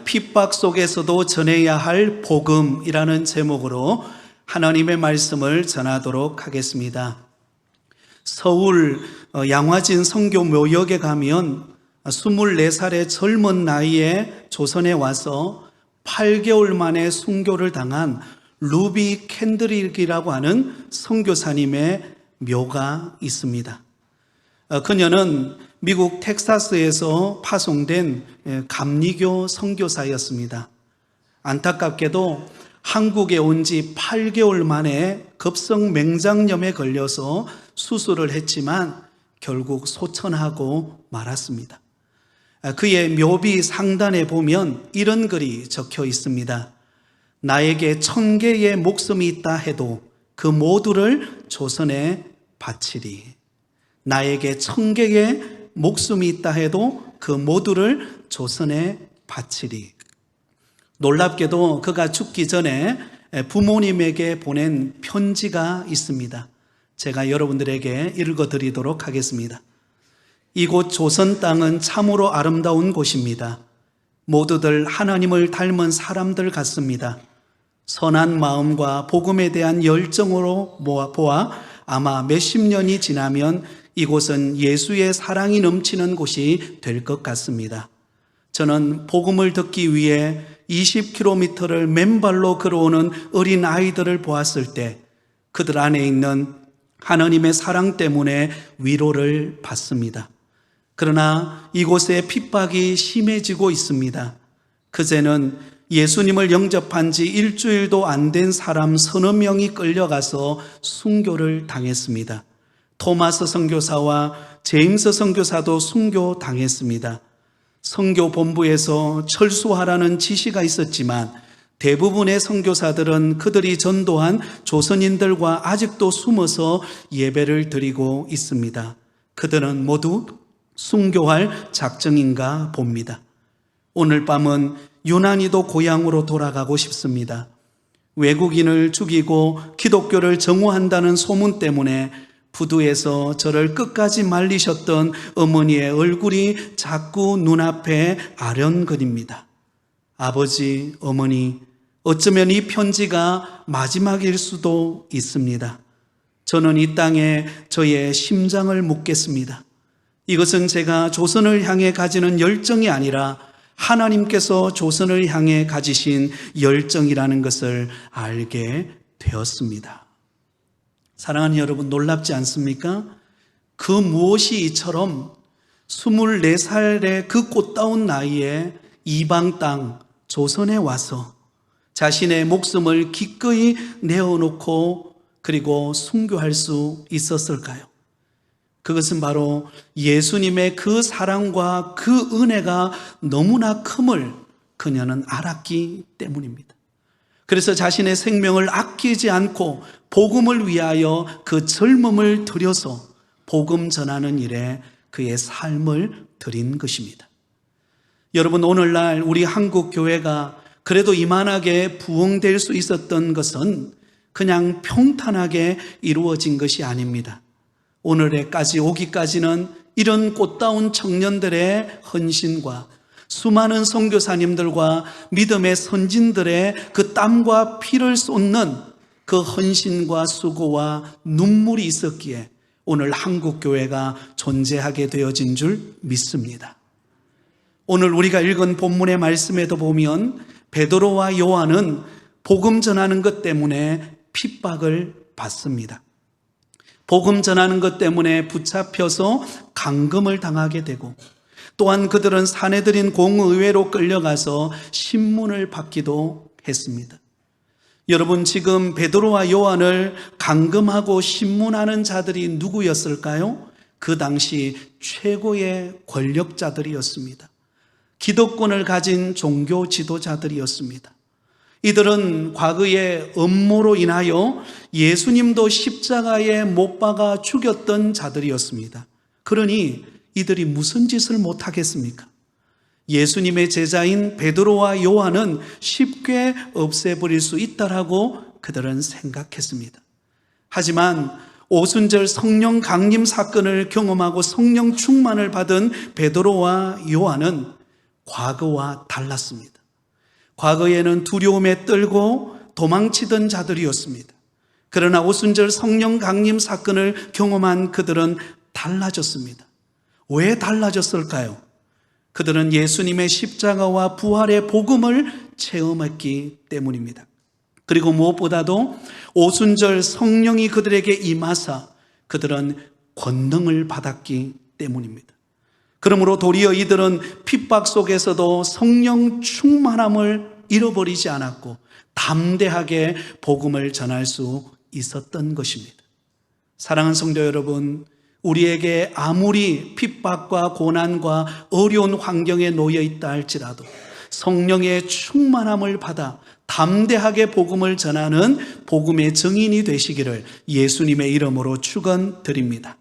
핍박 속에서도 전해야 할 복음이라는 제목으로 하나님의 말씀을 전하도록 하겠습니다. 서울 양화진 선교 묘역에 가면 24살의 젊은 나이에 조선에 와서 8개월 만에 순교를 당한 루비 캔드릭이라고 하는 선교사님의 묘가 있습니다. 그녀는 미국 텍사스에서 파송된 감리교 선교사였습니다. 안타깝게도 한국에 온 지 8개월 만에 급성 맹장염에 걸려서 수술을 했지만 결국 소천하고 말았습니다. 그의 묘비 상단에 보면 이런 글이 적혀 있습니다. 나에게 1000개의 목숨이 있다 해도 그 모두를 조선에 바치리. 나에게 1000개의 목숨이 있다 해도 그 모두를 조선에 바치리. 놀랍게도 그가 죽기 전에 부모님에게 보낸 편지가 있습니다. 제가 여러분들에게 읽어드리도록 하겠습니다. 이곳 조선 땅은 참으로 아름다운 곳입니다. 모두들 하나님을 닮은 사람들 같습니다. 선한 마음과 복음에 대한 열정으로 보아 아마 몇십 년이 지나면 이곳은 예수의 사랑이 넘치는 곳이 될 것 같습니다. 저는 복음을 듣기 위해 20km를 맨발로 걸어오는 어린 아이들을 보았을 때 그들 안에 있는 하나님의 사랑 때문에 위로를 받습니다. 그러나 이곳에 핍박이 심해지고 있습니다. 그제는 예수님을 영접한 지 일주일도 안 된 사람 30명이 끌려가서 순교를 당했습니다. 토마스 선교사와 제임스 선교사도 순교당했습니다. 선교본부에서 철수하라는 지시가 있었지만 대부분의 선교사들은 그들이 전도한 조선인들과 아직도 숨어서 예배를 드리고 있습니다. 그들은 모두 순교할 작정인가 봅니다. 오늘 밤은 유난히도 고향으로 돌아가고 싶습니다. 외국인을 죽이고 기독교를 정오한다는 소문 때문에 부두에서 저를 끝까지 말리셨던 어머니의 얼굴이 자꾸 눈앞에 아련거립니다. 아버지, 어머니, 어쩌면 이 편지가 마지막일 수도 있습니다. 저는 이 땅에 저의 심장을 묻겠습니다. 이것은 제가 조선을 향해 가지는 열정이 아니라 하나님께서 조선을 향해 가지신 열정이라는 것을 알게 되었습니다. 사랑하는 여러분, 놀랍지 않습니까? 그 무엇이 이처럼 24살의 그 꽃다운 나이에 이방 땅 조선에 와서 자신의 목숨을 기꺼이 내어놓고 그리고 순교할 수 있었을까요? 그것은 바로 예수님의 그 사랑과 그 은혜가 너무나 큼을 그녀는 알았기 때문입니다. 그래서 자신의 생명을 아끼지 않고 복음을 위하여 그 젊음을 들여서 복음 전하는 일에 그의 삶을 드린 것입니다. 여러분, 오늘날 우리 한국 교회가 그래도 이만하게 부흥될 수 있었던 것은 그냥 평탄하게 이루어진 것이 아닙니다. 오늘에까지 오기까지는 이런 꽃다운 청년들의 헌신과 수많은 선교사님들과 믿음의 선진들의 그 땀과 피를 쏟는 그 헌신과 수고와 눈물이 있었기에 오늘 한국교회가 존재하게 되어진 줄 믿습니다. 오늘 우리가 읽은 본문의 말씀에도 보면 베드로와 요한은 복음 전하는 것 때문에 핍박을 받습니다. 복음 전하는 것 때문에 붙잡혀서 감금을 당하게 되고 또한 그들은 사내들인 공의회로 끌려가서 신문을 받기도 했습니다. 여러분, 지금 베드로와 요한을 감금하고 신문하는 자들이 누구였을까요? 그 당시 최고의 권력자들이었습니다. 기득권을 가진 종교 지도자들이었습니다. 이들은 과거의 음모로 인하여 예수님도 십자가에 못 박아 죽였던 자들이었습니다. 그러니 이들이 무슨 짓을 못하겠습니까? 예수님의 제자인 베드로와 요한은 쉽게 없애버릴 수 있다라고 그들은 생각했습니다. 하지만 오순절 성령 강림 사건을 경험하고 성령 충만을 받은 베드로와 요한은 과거와 달랐습니다. 과거에는 두려움에 떨고 도망치던 자들이었습니다. 그러나 오순절 성령 강림 사건을 경험한 그들은 달라졌습니다. 왜 달라졌을까요? 그들은 예수님의 십자가와 부활의 복음을 체험했기 때문입니다. 그리고 무엇보다도 오순절 성령이 그들에게 임하사 그들은 권능을 받았기 때문입니다. 그러므로 도리어 이들은 핍박 속에서도 성령 충만함을 잃어버리지 않았고 담대하게 복음을 전할 수 있었던 것입니다. 사랑하는 성도 여러분, 우리에게 아무리 핍박과 고난과 어려운 환경에 놓여 있다 할지라도 성령의 충만함을 받아 담대하게 복음을 전하는 복음의 증인이 되시기를 예수님의 이름으로 축원드립니다.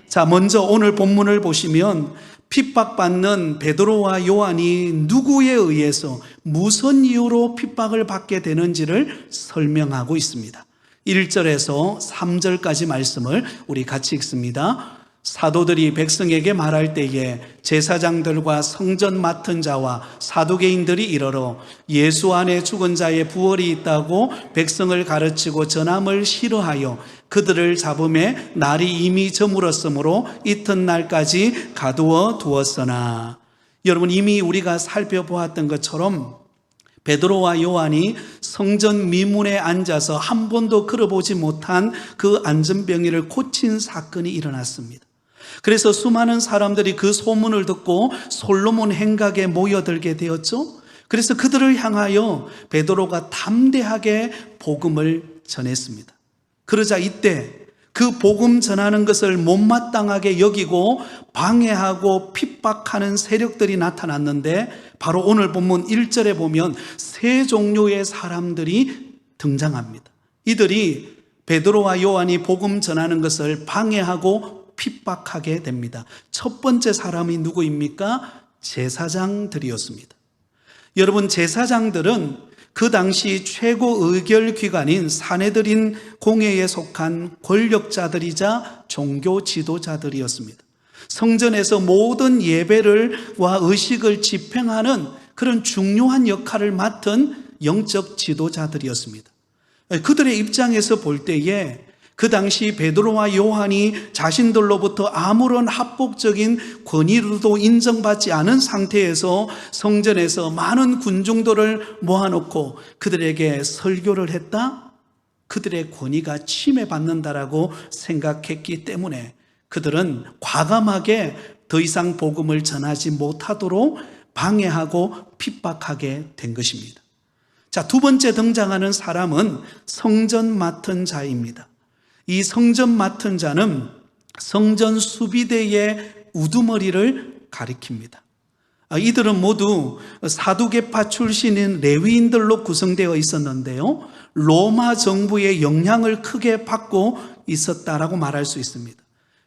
자, 먼저 오늘 본문을 보시면 핍박받는 베드로와 요한이 누구에 의해서 무슨 이유로 핍박을 받게 되는지를 설명하고 있습니다. 1절에서 3절까지 말씀을 우리 같이 읽습니다. 사도들이 백성에게 말할 때에 제사장들과 성전 맡은 자와 사두개인들이 이르러 예수 안에 죽은 자의 부활이 있다고 백성을 가르치고 전함을 싫어하여 그들을 잡음에 날이 이미 저물었으므로 이튿날까지 가두어 두었으나, 여러분, 이미 우리가 살펴보았던 것처럼 베드로와 요한이 성전 미문에 앉아서 한 번도 걸어보지 못한 그 안전병이를 고친 사건이 일어났습니다. 그래서 수많은 사람들이 그 소문을 듣고 솔로몬 행각에 모여들게 되었죠. 그래서 그들을 향하여 베드로가 담대하게 복음을 전했습니다. 그러자 이때 그 복음 전하는 것을 못마땅하게 여기고 방해하고 핍박하는 세력들이 나타났는데, 바로 오늘 본문 1절에 보면 세 종류의 사람들이 등장합니다. 이들이 베드로와 요한이 복음 전하는 것을 방해하고 핍박하게 됩니다. 첫 번째 사람이 누구입니까? 제사장들이었습니다. 여러분, 제사장들은 그 당시 최고 의결기관인 사내들인 공회에 속한 권력자들이자 종교 지도자들이었습니다. 성전에서 모든 예배를와 의식을 집행하는 그런 중요한 역할을 맡은 영적 지도자들이었습니다. 그들의 입장에서 볼 때에 그 당시 베드로와 요한이 자신들로부터 아무런 합법적인 권위로도 인정받지 않은 상태에서 성전에서 많은 군중들을 모아놓고 그들에게 설교를 했다? 그들의 권위가 침해받는다라고 생각했기 때문에 그들은 과감하게 더 이상 복음을 전하지 못하도록 방해하고 핍박하게 된 것입니다. 자, 두 번째 등장하는 사람은 성전 맡은 자입니다. 이 성전 맡은 자는 성전 수비대의 우두머리를 가리킵니다. 이들은 모두 사두개파 출신인 레위인들로 구성되어 있었는데요, 로마 정부의 영향을 크게 받고 있었다라고 말할 수 있습니다.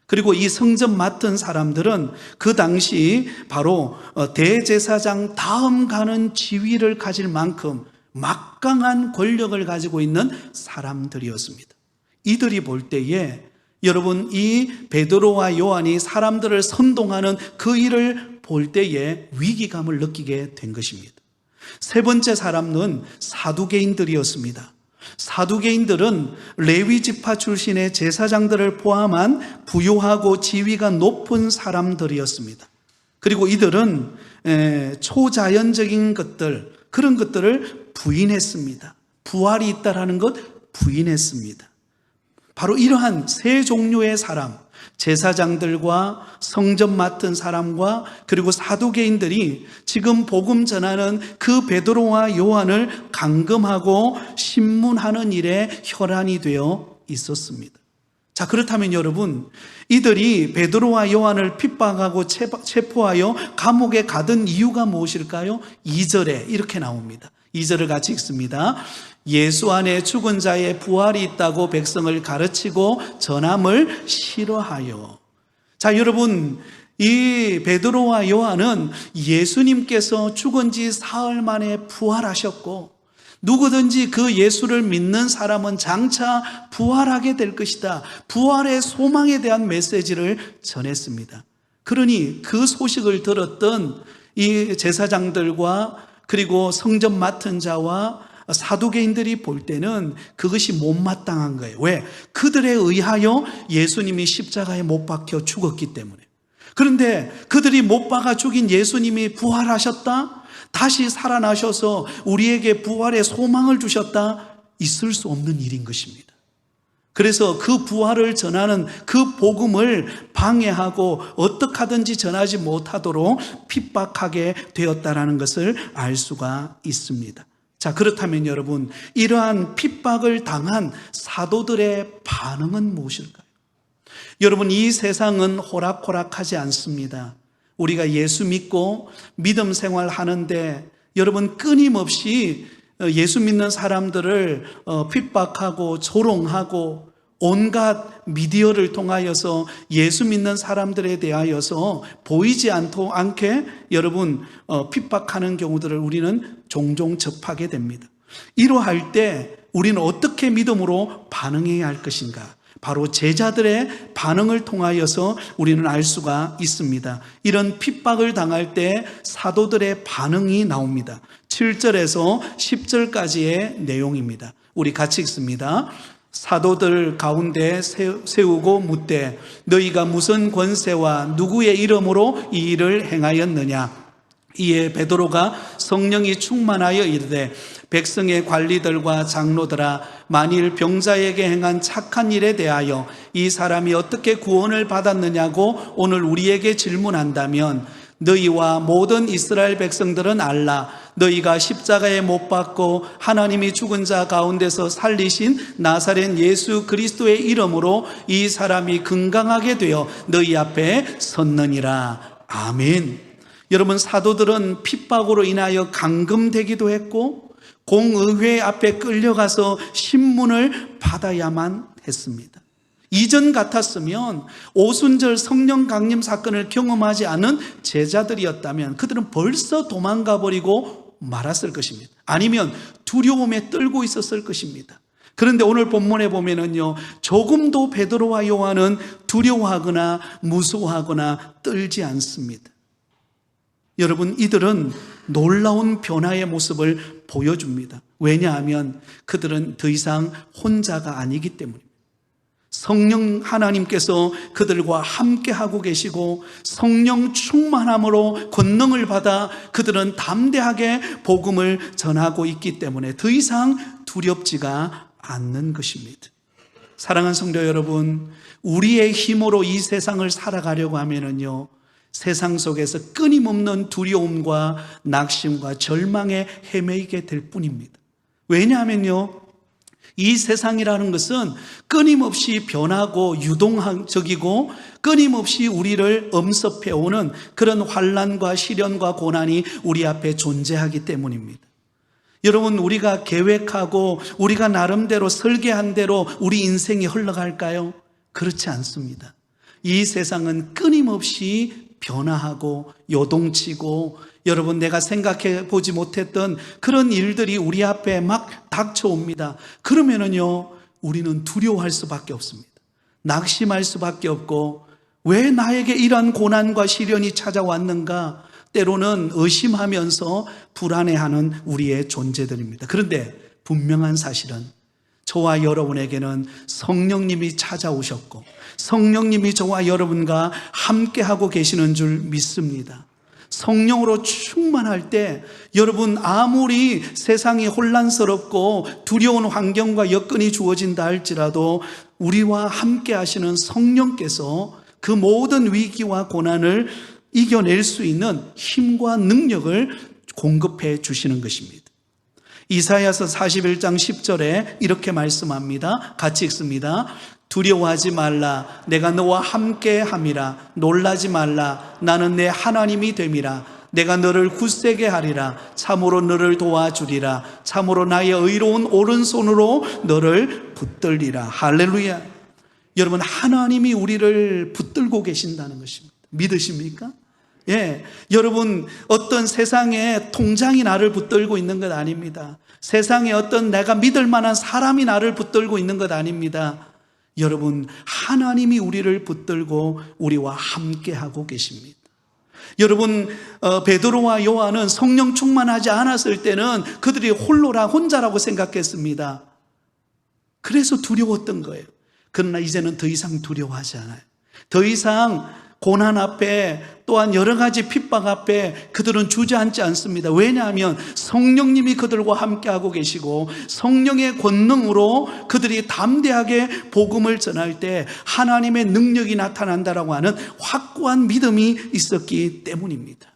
그리고 이 성전 맡은 사람들은 그 당시 바로 대제사장 다음 가는 지위를 가질 만큼 막강한 권력을 가지고 있는 사람들이었습니다. 이들이 볼 때에 여러분, 이 베드로와 요한이 사람들을 선동하는 그 일을 볼 때에 위기감을 느끼게 된 것입니다. 세 번째 사람은 사두개인들이었습니다. 사두개인들은 레위 지파 출신의 제사장들을 포함한 부유하고 지위가 높은 사람들이었습니다. 그리고 이들은 초자연적인 것들, 그런 것들을 부인했습니다. 부활이 있다라는 것 부인했습니다. 바로 이러한 세 종류의 사람, 제사장들과 성전 맡은 사람과 그리고 사두개인들이 지금 복음 전하는 그 베드로와 요한을 감금하고 신문하는 일에 혈안이 되어 있었습니다. 자, 그렇다면 여러분, 이들이 베드로와 요한을 핍박하고 체포하여 감옥에 가던 이유가 무엇일까요? 2절에 이렇게 나옵니다. 2절을 같이 읽습니다. 예수 안에 죽은 자의 부활이 있다고 백성을 가르치고 전함을 싫어하여. 자, 여러분, 이 베드로와 요한은 예수님께서 죽은 지 사흘 만에 부활하셨고, 누구든지 그 예수를 믿는 사람은 장차 부활하게 될 것이다, 부활의 소망에 대한 메시지를 전했습니다. 그러니 그 소식을 들었던 이 제사장들과 그리고 성전 맡은 자와 사두개인들이 볼 때는 그것이 못마땅한 거예요. 왜? 그들에 의하여 예수님이 십자가에 못 박혀 죽었기 때문에. 그런데 그들이 못 박아 죽인 예수님이 부활하셨다? 다시 살아나셔서 우리에게 부활의 소망을 주셨다? 있을 수 없는 일인 것입니다. 그래서 그 부활을 전하는 그 복음을 방해하고 어떻게 하든지 전하지 못하도록 핍박하게 되었다라는 것을 알 수가 있습니다. 자, 그렇다면 여러분, 이러한 핍박을 당한 사도들의 반응은 무엇일까요? 여러분, 이 세상은 호락호락하지 않습니다. 우리가 예수 믿고 믿음 생활하는데 여러분, 끊임없이 예수 믿는 사람들을 핍박하고 조롱하고 온갖 미디어를 통하여서 예수 믿는 사람들에 대하여서 보이지 않게 여러분 핍박하는 경우들을 우리는 종종 접하게 됩니다. 이러할 때 우리는 어떻게 믿음으로 반응해야 할 것인가? 바로 제자들의 반응을 통하여서 우리는 알 수가 있습니다. 이런 핍박을 당할 때 사도들의 반응이 나옵니다. 7절에서 10절까지의 내용입니다. 우리 같이 읽습니다. 사도들 가운데 세우고 묻되 너희가 무슨 권세와 누구의 이름으로 이 일을 행하였느냐? 이에 베드로가 성령이 충만하여 이르되 백성의 관리들과 장로들아, 만일 병자에게 행한 착한 일에 대하여 이 사람이 어떻게 구원을 받았느냐고 오늘 우리에게 질문한다면 너희와 모든 이스라엘 백성들은 알라. 너희가 십자가에 못 박고 하나님이 죽은 자 가운데서 살리신 나사렛 예수 그리스도의 이름으로 이 사람이 건강하게 되어 너희 앞에 섰느니라. 아멘. 여러분, 사도들은 핍박으로 인하여 감금되기도 했고 공의회 앞에 끌려가서 신문을 받아야만 했습니다. 이전 같았으면 오순절 성령 강림 사건을 경험하지 않은 제자들이었다면 그들은 벌써 도망가 버리고 말았을 것입니다. 아니면 두려움에 떨고 있었을 것입니다. 그런데 오늘 본문에 보면은요, 조금도 베드로와 요한은 두려워하거나 무서워하거나 떨지 않습니다. 여러분, 이들은 놀라운 변화의 모습을 보여줍니다. 왜냐하면 그들은 더 이상 혼자가 아니기 때문입니다. 성령 하나님께서 그들과 함께 하고 계시고 성령 충만함으로 권능을 받아 그들은 담대하게 복음을 전하고 있기 때문에 더 이상 두렵지가 않는 것입니다. 사랑하는 성도 여러분, 우리의 힘으로 이 세상을 살아가려고 하면은요, 세상 속에서 끊임없는 두려움과 낙심과 절망에 헤매이게 될 뿐입니다. 왜냐하면요, 이 세상이라는 것은 끊임없이 변하고 유동적이고 끊임없이 우리를 엄습해오는 그런 환난과 시련과 고난이 우리 앞에 존재하기 때문입니다. 여러분, 우리가 계획하고 우리가 나름대로 설계한 대로 우리 인생이 흘러갈까요? 그렇지 않습니다. 이 세상은 끊임없이 변화하고 요동치고 여러분, 내가 생각해 보지 못했던 그런 일들이 우리 앞에 막 닥쳐옵니다. 그러면은요, 우리는 두려워할 수밖에 없습니다. 낙심할 수밖에 없고, 왜 나에게 이런 고난과 시련이 찾아왔는가? 때로는 의심하면서 불안해하는 우리의 존재들입니다. 그런데 분명한 사실은 저와 여러분에게는 성령님이 찾아오셨고 성령님이 저와 여러분과 함께하고 계시는 줄 믿습니다. 성령으로 충만할 때 여러분, 아무리 세상이 혼란스럽고 두려운 환경과 여건이 주어진다 할지라도 우리와 함께 하시는 성령께서 그 모든 위기와 고난을 이겨낼 수 있는 힘과 능력을 공급해 주시는 것입니다. 이사야서 41장 10절에 이렇게 말씀합니다. 같이 읽습니다. 두려워하지 말라. 내가 너와 함께 함이라. 놀라지 말라. 나는 내 하나님이 됨이라. 내가 너를 굳세게 하리라. 참으로 너를 도와주리라. 참으로 나의 의로운 오른손으로 너를 붙들리라. 할렐루야. 여러분, 하나님이 우리를 붙들고 계신다는 것입니다. 믿으십니까? 예, 여러분, 어떤 세상에 통장이 나를 붙들고 있는 것 아닙니다. 세상에 어떤 내가 믿을 만한 사람이 나를 붙들고 있는 것 아닙니다. 여러분, 하나님이 우리를 붙들고 우리와 함께 하고 계십니다. 여러분, 베드로와 요한은 성령 충만하지 않았을 때는 그들이 혼자라고 생각했습니다. 그래서 두려웠던 거예요. 그러나 이제는 더 이상 두려워하지 않아요. 더 이상 고난 앞에, 또한 여러 가지 핍박 앞에 그들은 주저앉지 않습니다. 왜냐하면 성령님이 그들과 함께하고 계시고 성령의 권능으로 그들이 담대하게 복음을 전할 때 하나님의 능력이 나타난다라고 하는 확고한 믿음이 있었기 때문입니다.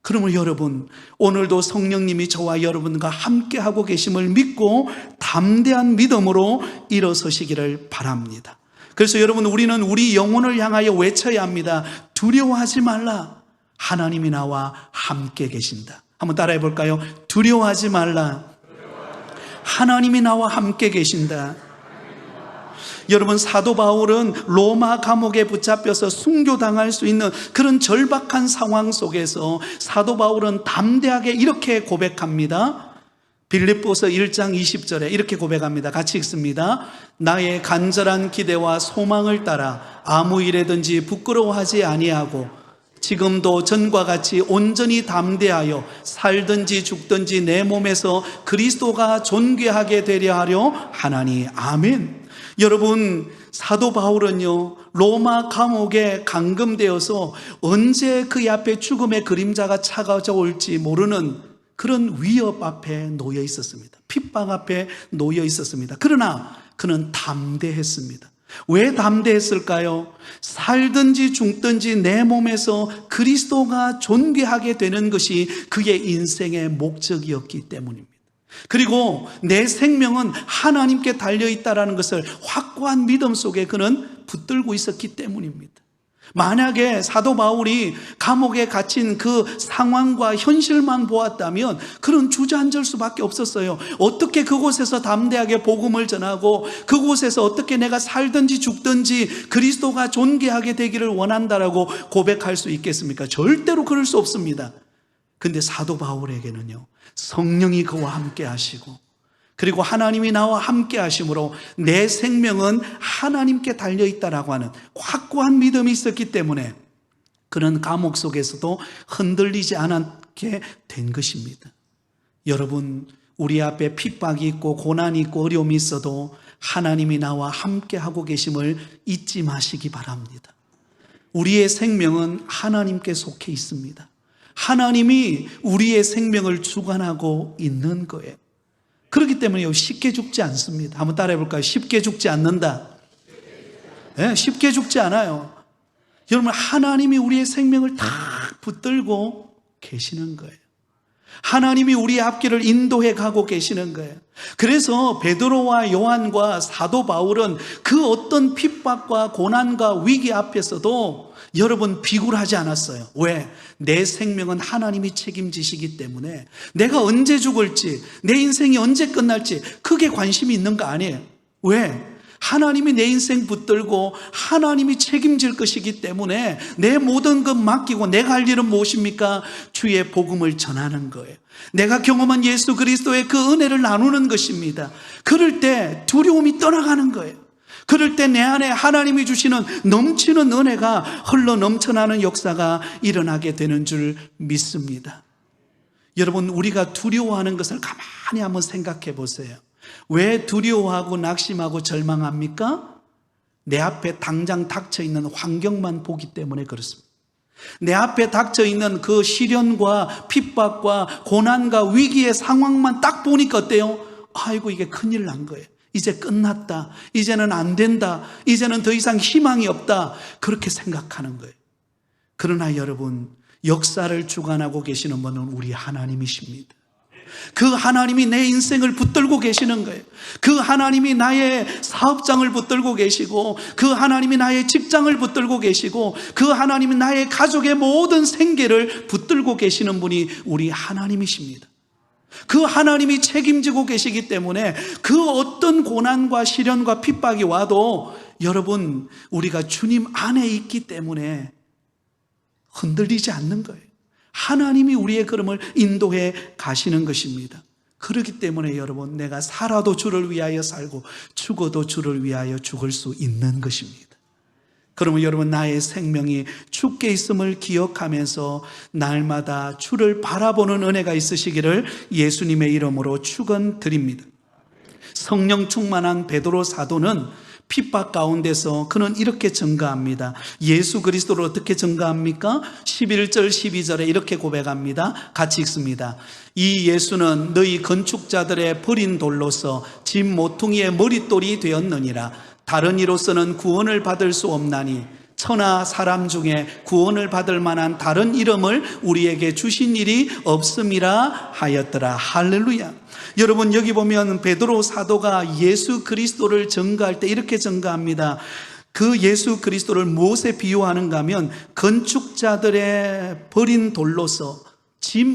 그러면 여러분, 오늘도 성령님이 저와 여러분과 함께하고 계심을 믿고 담대한 믿음으로 일어서시기를 바랍니다. 그래서 여러분, 우리는 우리 영혼을 향하여 외쳐야 합니다. 두려워하지 말라. 하나님이 나와 함께 계신다. 한번 따라해 볼까요? 두려워하지 말라. 하나님이 나와 함께 계신다. 여러분, 사도 바울은 로마 감옥에 붙잡혀서 순교당할 수 있는 그런 절박한 상황 속에서 사도 바울은 담대하게 이렇게 고백합니다. 빌립보서 1장 20절에 이렇게 고백합니다. 같이 읽습니다. 나의 간절한 기대와 소망을 따라 아무 일에든지 부끄러워하지 아니하고 지금도 전과 같이 온전히 담대하여 살든지 죽든지 내 몸에서 그리스도가 존귀하게 되려 하려 하나니. 아멘. 여러분, 사도 바울은요, 로마 감옥에 감금되어서 언제 그의 앞에 죽음의 그림자가 찾아올지 모르는 그런 위협 앞에 놓여 있었습니다. 핍박 앞에 놓여 있었습니다. 그러나 그는 담대했습니다. 왜 담대했을까요? 살든지 죽든지 내 몸에서 그리스도가 존귀하게 되는 것이 그의 인생의 목적이었기 때문입니다. 그리고 내 생명은 하나님께 달려있다는 것을 확고한 믿음 속에 그는 붙들고 있었기 때문입니다. 만약에 사도 바울이 감옥에 갇힌 그 상황과 현실만 보았다면 그는 주저앉을 수밖에 없었어요. 어떻게 그곳에서 담대하게 복음을 전하고 그곳에서 어떻게 내가 살든지 죽든지 그리스도가 존귀하게 되기를 원한다라고 고백할 수 있겠습니까? 절대로 그럴 수 없습니다. 근데 사도 바울에게는요, 성령이 그와 함께 하시고 그리고 하나님이 나와 함께 하심으로 내 생명은 하나님께 달려있다라고 하는 확고한 믿음이 있었기 때문에 그는 감옥 속에서도 흔들리지 않게 된 것입니다. 여러분, 우리 앞에 핍박이 있고 고난이 있고 어려움이 있어도 하나님이 나와 함께 하고 계심을 잊지 마시기 바랍니다. 우리의 생명은 하나님께 속해 있습니다. 하나님이 우리의 생명을 주관하고 있는 거예요. 그렇기 때문에 쉽게 죽지 않습니다. 한번 따라해 볼까요? 쉽게 죽지 않는다. 네, 쉽게 죽지 않아요. 여러분, 하나님이 우리의 생명을 다 붙들고 계시는 거예요. 하나님이 우리의 앞길을 인도해 가고 계시는 거예요. 그래서 베드로와 요한과 사도 바울은 그 어떤 핍박과 고난과 위기 앞에서도 여러분 비굴하지 않았어요. 왜? 내 생명은 하나님이 책임지시기 때문에 내가 언제 죽을지, 내 인생이 언제 끝날지 크게 관심이 있는 거 아니에요. 왜? 하나님이 내 인생 붙들고 하나님이 책임질 것이기 때문에 내 모든 것 맡기고 내가 할 일은 무엇입니까? 주의 복음을 전하는 거예요. 내가 경험한 예수 그리스도의 그 은혜를 나누는 것입니다. 그럴 때 두려움이 떠나가는 거예요. 그럴 때 내 안에 하나님이 주시는 넘치는 은혜가 흘러 넘쳐나는 역사가 일어나게 되는 줄 믿습니다. 여러분, 우리가 두려워하는 것을 가만히 한번 생각해 보세요. 왜 두려워하고 낙심하고 절망합니까? 내 앞에 당장 닥쳐 있는 환경만 보기 때문에 그렇습니다. 내 앞에 닥쳐 있는 그 시련과 핍박과 고난과 위기의 상황만 딱 보니까 어때요? 아이고, 이게 큰일 난 거예요. 이제 끝났다. 이제는 안 된다. 이제는 더 이상 희망이 없다. 그렇게 생각하는 거예요. 그러나 여러분, 역사를 주관하고 계시는 분은 우리 하나님이십니다. 그 하나님이 내 인생을 붙들고 계시는 거예요. 그 하나님이 나의 사업장을 붙들고 계시고, 그 하나님이 나의 직장을 붙들고 계시고, 그 하나님이 나의 가족의 모든 생계를 붙들고 계시는 분이 우리 하나님이십니다. 그 하나님이 책임지고 계시기 때문에 그 어떤 고난과 시련과 핍박이 와도 여러분, 우리가 주님 안에 있기 때문에 흔들리지 않는 거예요. 하나님이 우리의 걸음을 인도해 가시는 것입니다. 그렇기 때문에 여러분, 내가 살아도 주를 위하여 살고 죽어도 주를 위하여 죽을 수 있는 것입니다. 그러면 여러분, 나의 생명이 주께 있음을 기억하면서 날마다 주를 바라보는 은혜가 있으시기를 예수님의 이름으로 축원드립니다. 성령 충만한 베드로 사도는 핍박 가운데서 그는 이렇게 증거합니다. 예수 그리스도를 어떻게 증거합니까? 11절 12절에 이렇게 고백합니다. 같이 읽습니다. 이 예수는 너희 건축자들의 버린 돌로서 집 모퉁이의 머릿돌이 되었느니라. 다른 이로서는 구원을 받을 수 없나니 천하 사람 중에 구원을 받을 만한 다른 이름을 우리에게 주신 일이 없음이라 하였더라. 할렐루야. 여러분, 여기 보면 베드로 사도가 예수 그리스도를 증거할 때 이렇게 증거합니다. 그 예수 그리스도를 무엇에 비유하는가 하면 건축자들의 버린 돌로서 집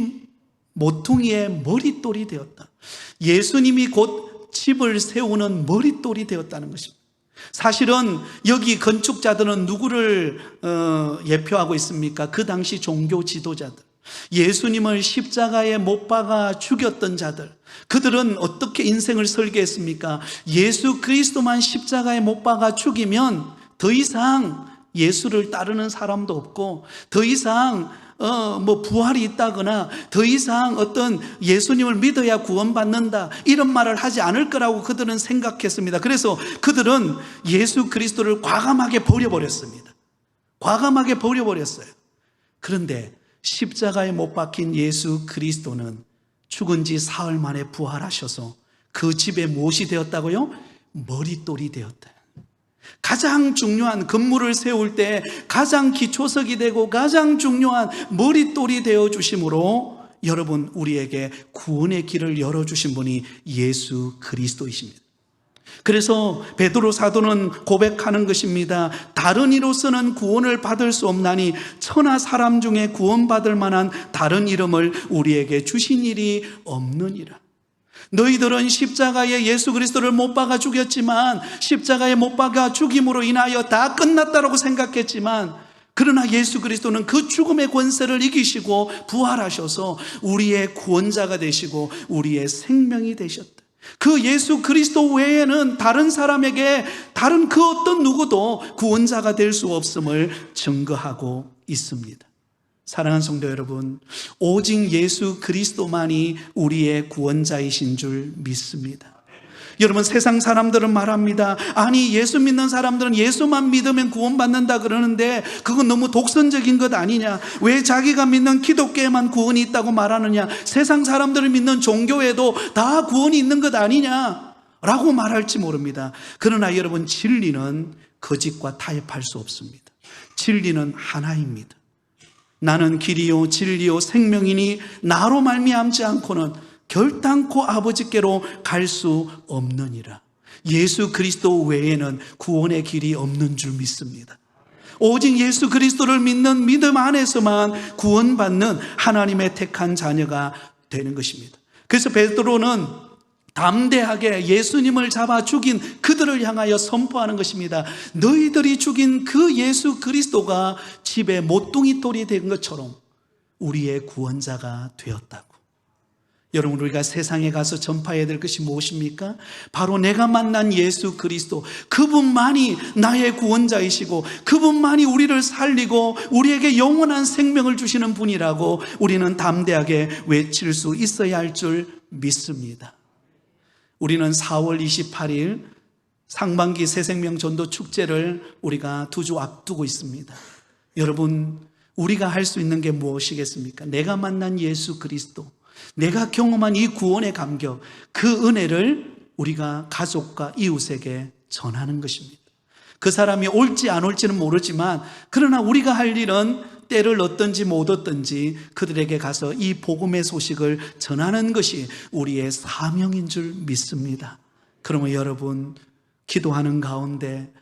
모퉁이의 머릿돌이 되었다. 예수님이 곧 집을 세우는 머릿돌이 되었다는 것입니다. 사실은 여기 건축자들은 누구를 예표하고 있습니까? 그 당시 종교 지도자들, 예수님을 십자가에 못 박아 죽였던 자들, 그들은 어떻게 인생을 설계했습니까? 예수 그리스도만 십자가에 못 박아 죽이면 더 이상 예수를 따르는 사람도 없고, 더 이상 부활이 있다거나 더 이상 어떤 예수님을 믿어야 구원받는다, 이런 말을 하지 않을 거라고 그들은 생각했습니다. 그래서 그들은 예수 그리스도를 과감하게 버려버렸습니다. 과감하게 버려버렸어요. 그런데 십자가에 못 박힌 예수 그리스도는 죽은 지 사흘 만에 부활하셔서 그 집에 무엇이 되었다고요? 머릿돌이 되었다. 가장 중요한 건물을 세울 때 가장 기초석이 되고 가장 중요한 머릿돌이 되어 주심으로 여러분, 우리에게 구원의 길을 열어주신 분이 예수 그리스도이십니다. 그래서 베드로 사도는 고백하는 것입니다. 다른 이로서는 구원을 받을 수 없나니 천하 사람 중에 구원받을 만한 다른 이름을 우리에게 주신 일이 없느니라. 너희들은 십자가에 예수 그리스도를 못 박아 죽였지만, 십자가에 못 박아 죽임으로 인하여 다 끝났다라고 생각했지만, 그러나 예수 그리스도는 그 죽음의 권세를 이기시고 부활하셔서 우리의 구원자가 되시고 우리의 생명이 되셨다. 그 예수 그리스도 외에는 다른 사람에게, 다른 그 어떤 누구도 구원자가 될 수 없음을 증거하고 있습니다. 사랑하는 성도 여러분, 오직 예수 그리스도만이 우리의 구원자이신 줄 믿습니다. 여러분, 세상 사람들은 말합니다. 아니, 예수 믿는 사람들은 예수만 믿으면 구원받는다 그러는데 그건 너무 독선적인 것 아니냐? 왜 자기가 믿는 기독교에만 구원이 있다고 말하느냐? 세상 사람들을 믿는 종교에도 다 구원이 있는 것 아니냐? 라고 말할지 모릅니다. 그러나 여러분, 진리는 거짓과 타협할 수 없습니다. 진리는 하나입니다. 나는 길이요 진리요 생명이니 나로 말미암지 않고는 결단코 아버지께로 갈 수 없느니라. 예수 그리스도 외에는 구원의 길이 없는 줄 믿습니다. 오직 예수 그리스도를 믿는 믿음 안에서만 구원받는 하나님의 택한 자녀가 되는 것입니다. 그래서 베드로는 담대하게 예수님을 잡아 죽인 그들을 향하여 선포하는 것입니다. 너희들이 죽인 그 예수 그리스도가 집에 모퉁이 돌이 된 것처럼 우리의 구원자가 되었다고. 여러분, 우리가 세상에 가서 전파해야 될 것이 무엇입니까? 바로 내가 만난 예수 그리스도, 그분만이 나의 구원자이시고 그분만이 우리를 살리고 우리에게 영원한 생명을 주시는 분이라고 우리는 담대하게 외칠 수 있어야 할 줄 믿습니다. 우리는 4월 28일 상반기 새생명 전도 축제를 우리가 2주 앞두고 있습니다. 여러분, 우리가 할 수 있는 게 무엇이겠습니까? 내가 만난 예수 그리스도, 내가 경험한 이 구원의 감격, 그 은혜를 우리가 가족과 이웃에게 전하는 것입니다. 그 사람이 올지 안 올지는 모르지만, 그러나 우리가 할 일은 때를 얻든지 못 얻든지 그들에게 가서 이 복음의 소식을 전하는 것이 우리의 사명인 줄 믿습니다. 그러면 여러분, 기도하는 가운데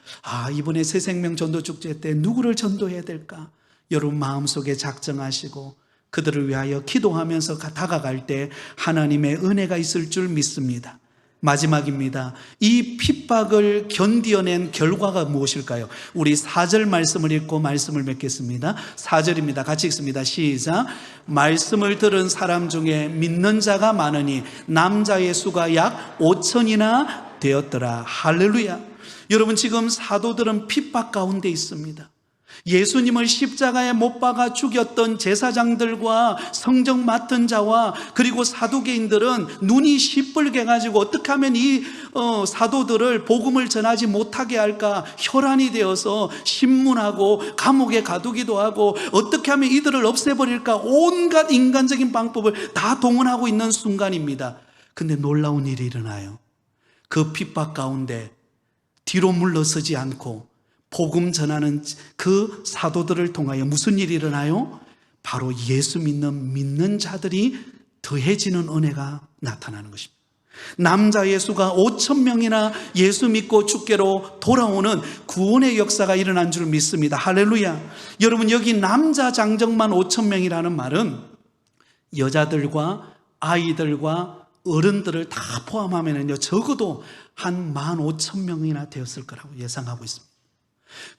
이번에 새생명 전도축제 때 누구를 전도해야 될까? 여러분 마음속에 작정하시고 그들을 위하여 기도하면서 다가갈 때 하나님의 은혜가 있을 줄 믿습니다. 마지막입니다. 이 핍박을 견디어낸 결과가 무엇일까요? 우리 4절 말씀을 읽고 말씀을 맺겠습니다. 4절입니다. 같이 읽습니다. 시작. 말씀을 들은 사람 중에 믿는 자가 많으니 남자의 수가 약 5천이나 되었더라. 할렐루야. 여러분, 지금 사도들은 핍박 가운데 있습니다. 예수님을 십자가에 못 박아 죽였던 제사장들과 성적 맡은 자와 그리고 사두개인들은 눈이 시뻘게 가지고 어떻게 하면 이 사도들을 복음을 전하지 못하게 할까 혈안이 되어서 신문하고 감옥에 가두기도 하고 어떻게 하면 이들을 없애버릴까 온갖 인간적인 방법을 다 동원하고 있는 순간입니다. 근데 놀라운 일이 일어나요. 그 핍박 가운데 뒤로 물러서지 않고 복음 전하는 그 사도들을 통하여 무슨 일이 일어나요? 바로 예수 믿는 자들이 더해지는 은혜가 나타나는 것입니다. 남자 예수가 5,000명이나 예수 믿고 주께로 돌아오는 구원의 역사가 일어난 줄 믿습니다. 할렐루야. 여러분, 여기 남자 장정만 5,000명이라는 말은 여자들과 아이들과 어른들을 다 포함하면요 적어도 한 15,000명이나 되었을 거라고 예상하고 있습니다.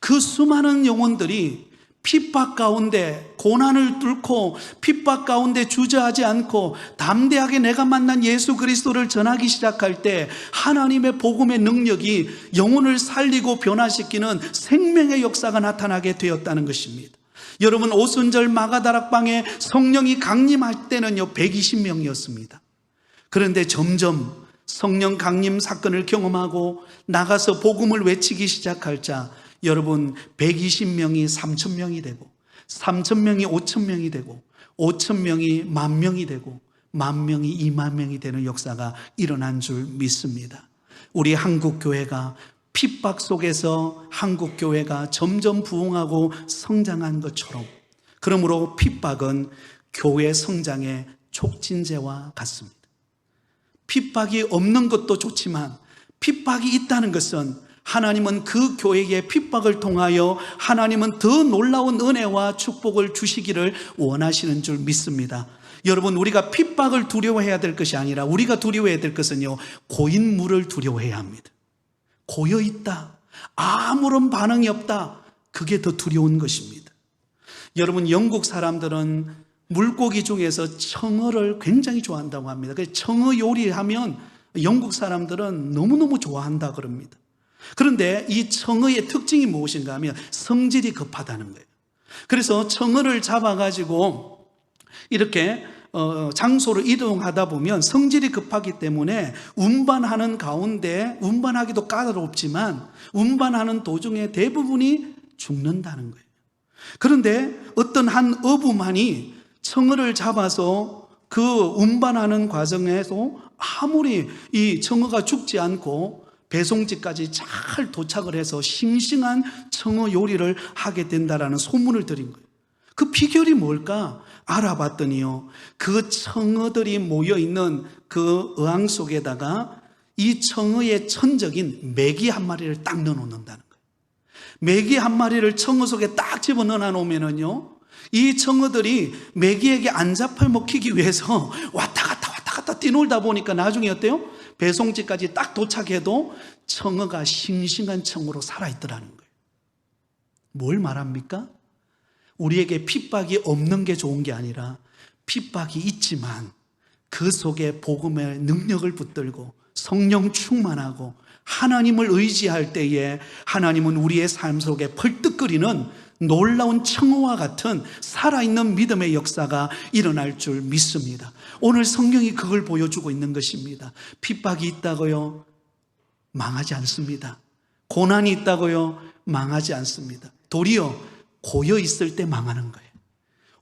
그 수많은 영혼들이 핍박 가운데 고난을 뚫고 핍박 가운데 주저하지 않고 담대하게 내가 만난 예수 그리스도를 전하기 시작할 때 하나님의 복음의 능력이 영혼을 살리고 변화시키는 생명의 역사가 나타나게 되었다는 것입니다. 여러분, 오순절 마가다락방에 성령이 강림할 때는요 120명이었습니다. 그런데 점점 성령 강림 사건을 경험하고 나가서 복음을 외치기 시작할 자, 여러분, 120명이 3,000명이 되고 3,000명이 5,000명이 되고 5,000명이 10,000명이 되고 10,000명이 20,000명이 되는 역사가 일어난 줄 믿습니다. 우리 한국교회가 핍박 속에서 한국교회가 점점 부흥하고 성장한 것처럼, 그러므로 핍박은 교회 성장의 촉진제와 같습니다. 핍박이 없는 것도 좋지만 핍박이 있다는 것은 하나님은 그 교회에 핍박을 통하여 하나님은 더 놀라운 은혜와 축복을 주시기를 원하시는 줄 믿습니다. 여러분, 우리가 핍박을 두려워해야 될 것이 아니라 우리가 두려워해야 될 것은요 고인물을 두려워해야 합니다. 고여있다, 아무런 반응이 없다, 그게 더 두려운 것입니다. 여러분, 영국 사람들은 물고기 중에서 청어를 굉장히 좋아한다고 합니다. 그래서 청어 요리하면 영국 사람들은 너무너무 좋아한다 그럽니다. 그런데 이 청어의 특징이 무엇인가 하면 성질이 급하다는 거예요. 그래서 청어를 잡아가지고 이렇게 장소를 이동하다 보면 성질이 급하기 때문에 운반하는 가운데, 운반하기도 까다롭지만 운반하는 도중에 대부분이 죽는다는 거예요. 그런데 어떤 한 어부만이 청어를 잡아서 그 운반하는 과정에서 아무리 이 청어가 죽지 않고 배송지까지 잘 도착을 해서 싱싱한 청어 요리를 하게 된다라는 소문을 들은 거예요. 그 비결이 뭘까 알아봤더니요, 그 청어들이 모여있는 그 어항 속에다가 이 청어의 천적인 메기 한 마리를 딱 넣어놓는다는 거예요. 메기 한 마리를 청어 속에 딱 집어넣어 놓으면은요, 이 청어들이 메기에게 안 잡혀먹히기 위해서 왔다 갔다 뛰놀다 보니까 나중에 어때요? 배송지까지 딱 도착해도 청어가 싱싱한 청어로 살아있더라는 거예요. 뭘 말합니까? 우리에게 핍박이 없는 게 좋은 게 아니라 핍박이 있지만 그 속에 복음의 능력을 붙들고 성령 충만하고 하나님을 의지할 때에 하나님은 우리의 삶 속에 펄떡거리는 놀라운 청어와 같은 살아있는 믿음의 역사가 일어날 줄 믿습니다. 오늘 성경이 그걸 보여주고 있는 것입니다. 핍박이 있다고요? 망하지 않습니다. 고난이 있다고요? 망하지 않습니다. 도리어 고여 있을 때 망하는 거예요.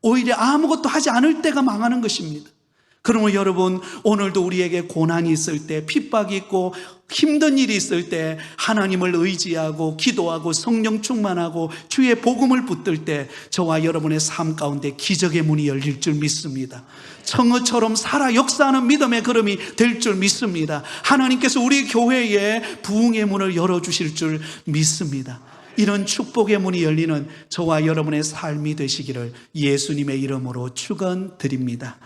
오히려 아무것도 하지 않을 때가 망하는 것입니다. 그러면 여러분, 오늘도 우리에게 고난이 있을 때, 핍박이 있고 힘든 일이 있을 때 하나님을 의지하고 기도하고 성령 충만하고 주의 복음을 붙들 때 저와 여러분의 삶 가운데 기적의 문이 열릴 줄 믿습니다. 청어처럼 살아 역사하는 믿음의 걸음이 될 줄 믿습니다. 하나님께서 우리 교회에 부흥의 문을 열어주실 줄 믿습니다. 이런 축복의 문이 열리는 저와 여러분의 삶이 되시기를 예수님의 이름으로 축원드립니다.